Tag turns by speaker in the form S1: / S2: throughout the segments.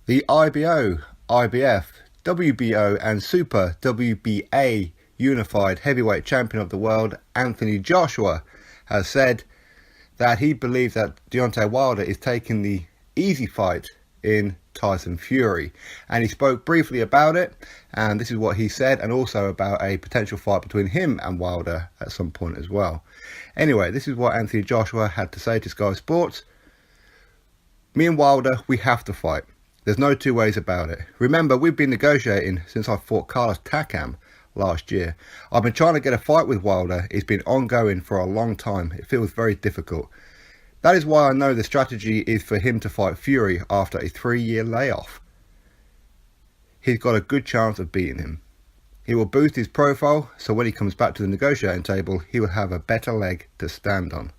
S1: The IBO, IBF, WBO and Super WBA unified heavyweight champion of the world, Anthony Joshua, has said that he believes that Deontay Wilder is taking the easy fight in Tyson Fury. And he spoke briefly about it, and this is what he said, and also about a potential fight between him and Wilder at some point as well. Anyway, this is what Anthony Joshua had to say to Sky Sports. Me and Wilder, we have to fight. There's no two ways about it. Remember, we've been negotiating since I fought Carlos Takam last year. I've been trying to get a fight with Wilder. It's been ongoing for a long time. It feels very difficult. That is why I know the strategy is for him to fight Fury after a 3-year layoff. He's got a good chance of beating him. He will boost his profile, so when he comes back to the negotiating table, he will have a better leg to stand on.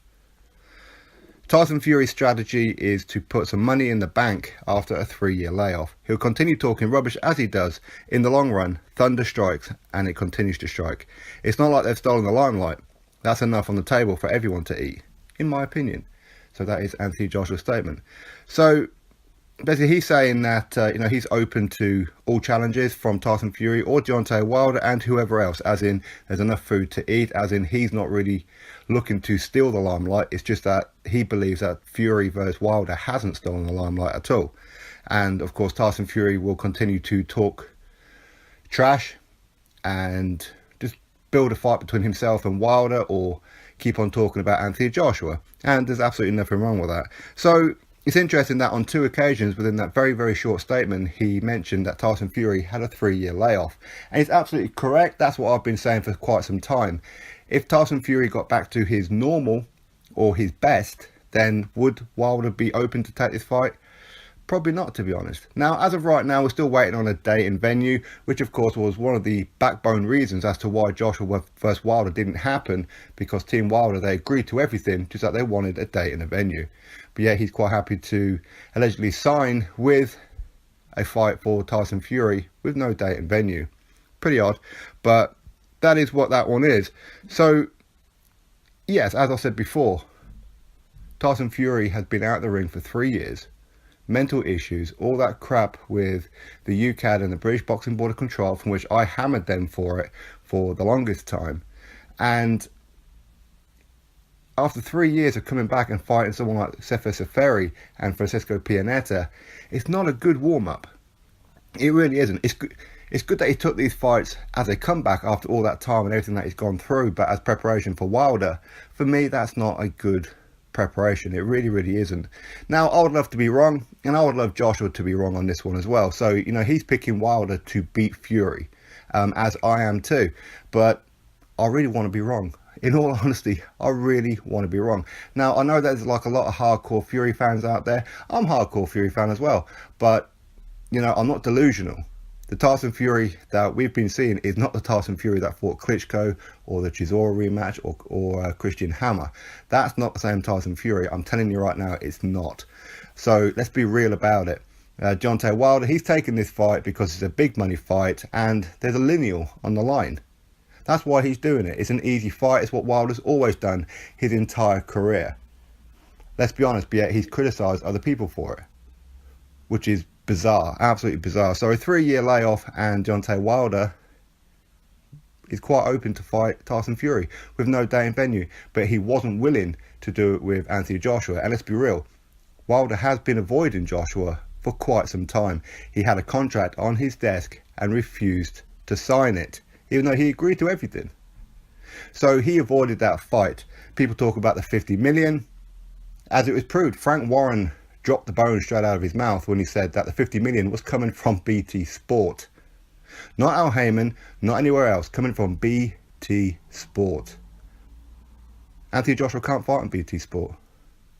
S1: Tyson Fury's strategy is to put some money in the bank after a 3-year layoff. He'll continue talking rubbish as he does. In the long run, thunder strikes and it continues to strike. It's not like they've stolen the limelight. That's enough on the table for everyone to eat, in my opinion. So that is Anthony Joshua's statement. So basically he's saying that he's open to all challenges from Tyson Fury or Deontay Wilder and whoever else, as in there's enough food to eat, as in he's not really looking to steal the limelight. It's just that he believes that Fury versus Wilder hasn't stolen the limelight at all. And of course Tyson Fury will continue to talk trash and just build a fight between himself and Wilder, or keep on talking about Anthony Joshua, and there's absolutely nothing wrong with that. So it's interesting that on 2 occasions within that very, very short statement, he mentioned that Tyson Fury had a 3-year layoff. And it's absolutely correct. That's what I've been saying for quite some time. If Tyson Fury got back to his normal or his best, then would Wilder be open to take this fight? Probably not, to be honest. Now, as of right now, we're still waiting on a date and venue, which of course was one of the backbone reasons as to why Joshua vs Wilder didn't happen, because Team Wilder, they agreed to everything, just that they wanted a date and a venue. But yeah, he's quite happy to allegedly sign with a fight for Tyson Fury with no date and venue. Pretty odd, but that is what that one is. So yes, as I said before, Tyson Fury has been out of the ring for 3 years. Mental issues, all that crap with the UKAD and the British Boxing Board of Control, from which I hammered them for it for the longest time. And after 3 years of coming back and fighting someone like Sefer Seferi and Francisco Pianeta, it's not a good warm-up. It really isn't. It's good that he took these fights as a comeback after all that time and everything that he's gone through, but as preparation for Wilder, for me, that's not a good preparation. It really, really isn't. Now, I would love to be wrong, and I would love Joshua to be wrong on this one as well. So, he's picking Wilder to beat Fury, as I am too. But I really want to be wrong. In all honesty, I really want to be wrong. Now, I know there's like a lot of hardcore Fury fans out there. I'm a hardcore Fury fan as well. But, I'm not delusional. The Tyson Fury that we've been seeing is not the Tyson Fury that fought Klitschko or the Chisora rematch or Christian Hammer. That's not the same Tyson Fury. I'm telling you right now, it's not. So let's be real about it. Deontay Wilder, he's taking this fight because it's a big money fight and there's a lineal on the line. That's why he's doing it. It's an easy fight. It's what Wilder's always done his entire career. Let's be honest, but yet he's criticised other people for it, which is bizarre, absolutely bizarre. So a 3-year layoff, and Deontay Wilder is quite open to fight Tyson Fury with no day and venue, but he wasn't willing to do it with Anthony Joshua. And let's be real, Wilder has been avoiding Joshua for quite some time. He had a contract on his desk and refused to sign it, even though he agreed to everything. So he avoided that fight. People talk about the 50 million. As it was proved, Frank Warren dropped the bone straight out of his mouth when he said that the 50 million was coming from BT Sport. Not Al Heyman, not anywhere else, coming from BT Sport. Anthony Joshua can't fight on BT Sport.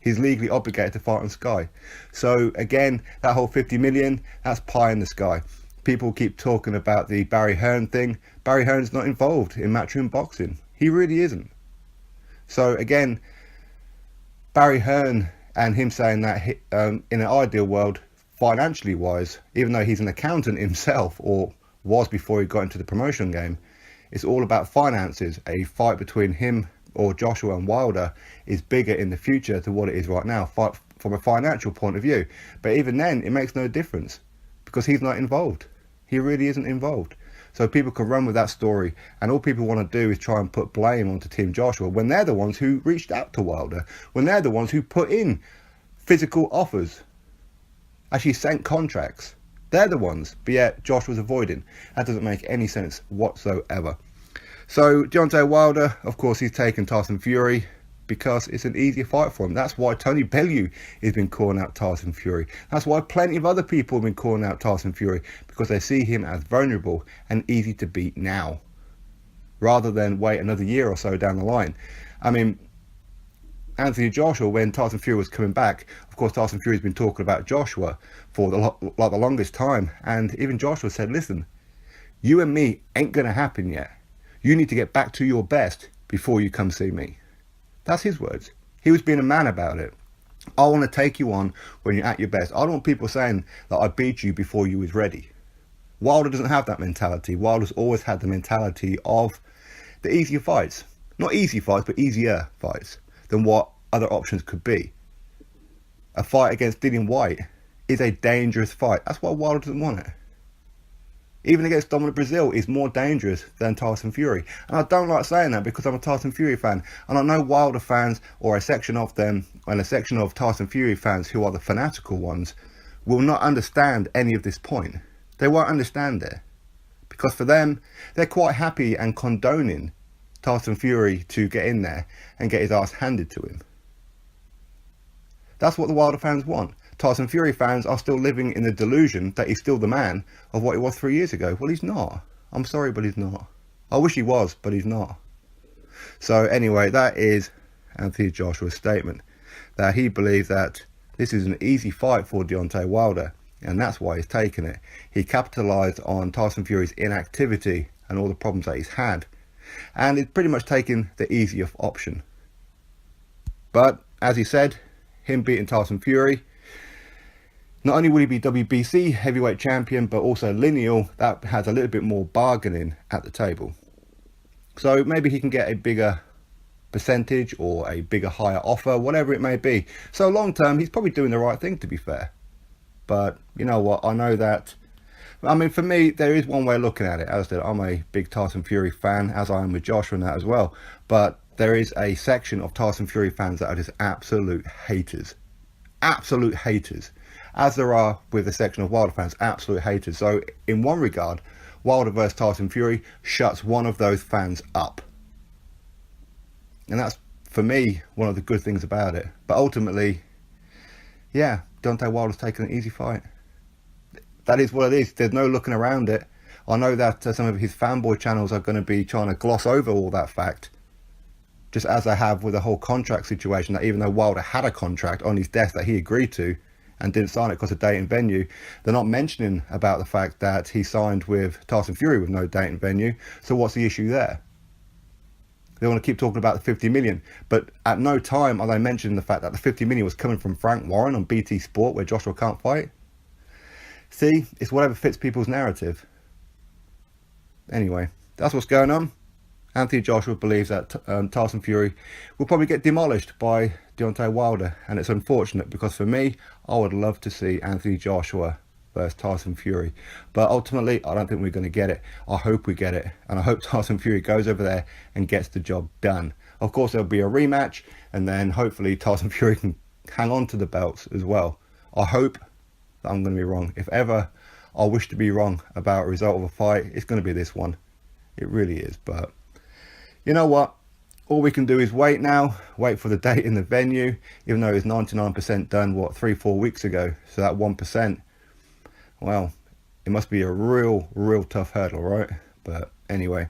S1: He's legally obligated to fight on Sky. So again, that whole 50 million, that's pie in the sky. People keep talking about the Barry Hearn thing. Barry Hearn's not involved in matchroom boxing. He really isn't. So again, Barry Hearn and him saying that in an ideal world, financially wise, even though he's an accountant himself, or was before he got into the promotion game, it's all about finances. A fight between him or Joshua and Wilder is bigger in the future to what it is right now, from a financial point of view. But even then, it makes no difference. because he's not involved. He really isn't involved. So people can run with that story, and all people want to do is try and put blame onto Team Joshua when they're the ones who reached out to Wilder, when they're the ones who put in physical offers, actually sent contracts. They're the ones, but yet Joshua's avoiding. That doesn't make any sense whatsoever. So Deontay Wilder, of course, he's taken Tyson Fury because it's an easier fight for him. That's why Tony Bellew has been calling out Tyson Fury. That's why plenty of other people have been calling out Tyson Fury, because they see him as vulnerable and easy to beat now, rather than wait another year or so down the line. I mean, Anthony Joshua, when Tyson Fury was coming back, of course Tyson Fury's been talking about Joshua for the longest time, and even Joshua said, listen, you and me ain't going to happen yet. You need to get back to your best before you come see me. That's his words. He was being a man about it. I want to take you on when you're at your best. I don't want people saying that I beat you before you was ready. Wilder doesn't have that mentality. Wilder's always had the mentality of the easier fights. Not easy fights, but easier fights than what other options could be. A fight against Dillian Whyte is a dangerous fight. That's why Wilder doesn't want it. Even against Dominic Brazil is more dangerous than Tyson Fury. And I don't like saying that because I'm a Tyson Fury fan. And I know Wilder fans, or a section of them, and a section of Tyson Fury fans who are the fanatical ones, will not understand any of this point. They won't understand it. Because for them, they're quite happy and condoning Tyson Fury to get in there and get his ass handed to him. That's what the Wilder fans want. Tyson Fury fans are still living in the delusion that he's still the man of what he was 3 years ago. Well, he's not. I'm sorry, but he's not. I wish he was, but he's not. So anyway, that is Anthony Joshua's statement, that he believes that this is an easy fight for Deontay Wilder, and that's why he's taken it. He capitalised on Tyson Fury's inactivity and all the problems that he's had, and it's pretty much taken the easier option. But as he said, him beating Tyson Fury, not only will he be WBC heavyweight champion, but also lineal, that has a little bit more bargaining at the table. So maybe he can get a bigger percentage or a bigger higher offer, whatever it may be. So long term, he's probably doing the right thing, to be fair. But you know what, I know that, I mean, for me, there is one way of looking at it. As I said, I'm a big Tyson Fury fan, as I am with Joshua and that as well. But there is a section of Tyson Fury fans that are just absolute haters. Absolute haters. As there are with the section of Wilder fans, absolute haters. So in one regard, Wilder versus Tyson Fury shuts one of those fans up. And that's, for me, one of the good things about it. But ultimately, yeah, Deontay Wilder's taken an easy fight. That is what it is. There's no looking around it. I know that some of his fanboy channels are going to be trying to gloss over all that fact, just as they have with the whole contract situation, that even though Wilder had a contract on his desk that he agreed to and didn't sign it because of date and venue, they're not mentioning about the fact that he signed with Tyson Fury with no date and venue. So what's the issue there? They want to keep talking about the 50 million, but at no time are they mentioning the fact that the 50 million was coming from Frank Warren on BT Sport, where Joshua can't fight. See, it's whatever fits people's narrative. Anyway, that's what's going on. Anthony Joshua believes that Tyson Fury will probably get demolished by Deontay Wilder, and it's unfortunate because for me, I would love to see Anthony Joshua versus Tyson Fury, but ultimately I don't think we're going to get it. I hope we get it, and I hope Tyson Fury goes over there and gets the job done. Of course, there'll be a rematch, and then hopefully Tyson Fury can hang on to the belts as well. I hope that I'm going to be wrong. If ever I wish to be wrong about a result of a fight, it's going to be this one. It really is. But you know what? All we can do is wait now, wait for the date in the venue, even though it's 99% done, 3-4 weeks ago. So that 1%, well, it must be a real tough hurdle, right? But anyway,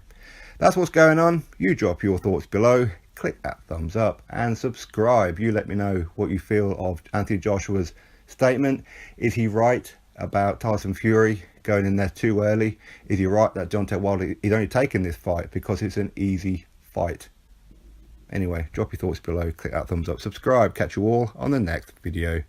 S1: that's what's going on. You drop your thoughts below, click that thumbs up and subscribe. You let me know what you feel of Anthony Joshua's statement. Is he right about Tyson Fury going in there too early? Is he right that Deontay Wilder is only taking this fight because it's an easy fight? Anyway, drop your thoughts below, click that thumbs up, subscribe. Catch you all on the next video.